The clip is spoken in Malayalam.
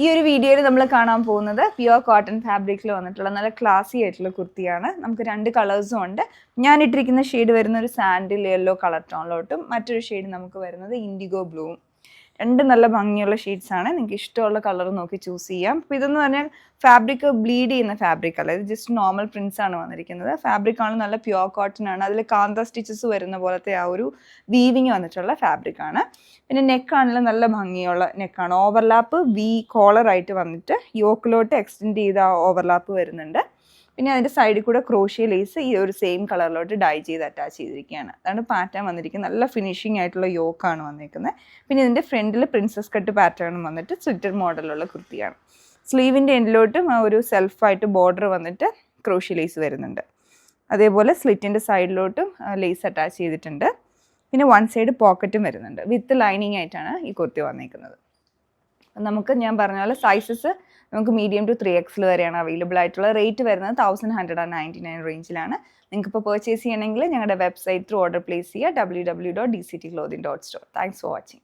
ഈ ഒരു വീഡിയോയിൽ നമ്മൾ കാണാൻ പോകുന്നത് പ്യുവർ കോട്ടൺ ഫാബ്രിക്കിൽ വന്നിട്ടുള്ള നല്ല ക്ലാസി ആയിട്ടുള്ള കുർത്തിയാണ്. നമുക്ക് 2 കളേഴ്സും ഉണ്ട്. ഞാൻ ഇട്ടിരിക്കുന്ന ഷെയ്ഡ് വരുന്ന ഒരു സാൻഡിൽ യെല്ലോ കളർ ടോണിലോട്ടും മറ്റൊരു ഷെയ്ഡ് നമുക്ക് വരുന്നത് ഇൻഡിഗോ ബ്ലൂവും. 2 നല്ല ഭംഗിയുള്ള ഷെയ്ഡ്സ് ആണ്. നിങ്ങൾക്ക് ഇഷ്ടമുള്ള കളർ നോക്കി ചൂസ് ചെയ്യാം. അപ്പോൾ ഇതെന്ന് പറഞ്ഞാൽ ഫാബ്രിക് ബ്ലീഡ് ചെയ്യുന്ന ഫാബ്രിക് അല്ല, ഇത് ജസ്റ്റ് നോർമൽ പ്രിൻസ് ആണ് വന്നിരിക്കുന്നത്. ഫാബ്രിക് ആണ് നല്ല പ്യുവർ കോട്ടൺ ആണ്. അതിൽ കാന്ത സ്റ്റിച്ചസ് വരുന്ന പോലത്തെ ആ ഒരു വീവിങ് വന്നിട്ടുള്ള ഫാബ്രിക് ആണ്. പിന്നെ നെക്ക് ആണെങ്കിലും നല്ല ഭംഗിയുള്ള നെക്കാണ്. ഓവർലാപ്പ് വി കോളർ ആയിട്ട് വന്നിട്ട് യോക്കിലോട്ട് എക്സ്റ്റെൻഡ് ചെയ്ത ഓവർലാപ്പ് വരുന്നുണ്ട്. പിന്നെ അതിൻ്റെ സൈഡിൽ കൂടെ ക്രോഷ്യ ലേസ് ഈ ഒരു സെയിം കളറിലോട്ട് ഡൈ ചെയ്ത് അറ്റാച്ച് ചെയ്തിരിക്കുകയാണ്. അതാണ് പാറ്റേൺ വന്നിരിക്കുന്നത്. നല്ല ഫിനിഷിംഗ് ആയിട്ടുള്ള യോക്കാണ് വന്നിരിക്കുന്നത്. പിന്നെ ഇതിൻ്റെ ഫ്രണ്ടിൽ പ്രിൻസസ് കട്ട് പാറ്റേൺ വന്നിട്ട് സ്ലിറ്റഡ് മോഡലുള്ള കുർത്തിയാണ്. സ്ലീവിൻ്റെ എൻഡിലോട്ടും ആ ഒരു സെൽഫായിട്ട് ബോർഡർ വന്നിട്ട് ക്രോഷ്യ ലേസ് വരുന്നുണ്ട്. അതേപോലെ സ്ലിറ്റിൻ്റെ സൈഡിലോട്ടും ലേസ് അറ്റാച്ച് ചെയ്തിട്ടുണ്ട്. പിന്നെ 1 സൈഡ് പോക്കറ്റും വരുന്നുണ്ട്. വിത്ത് ലൈനിങ് ആയിട്ടാണ് ഈ കുർത്തി വന്നിരിക്കുന്നത്. നമുക്ക് ഞാൻ പറഞ്ഞ പോലെ സൈസസ് നമുക്ക് മീഡിയം ടു 3XL വരെയാണ് അവൈലബിൾ ആയിട്ടുള്ള. റേറ്റ് വരുന്നത് 1199 റേഞ്ചിലാണ്. നിങ്ങൾക്ക് ഇപ്പോൾ പർച്ചേസ് ചെയ്യണമെങ്കിൽ ഞങ്ങളുടെ വെബ്സൈറ്റ് ത്രൂ ഓർഡർ പ്ലേസ് ചെയ്യുക, www.dctclothing.store. Thanks for watching.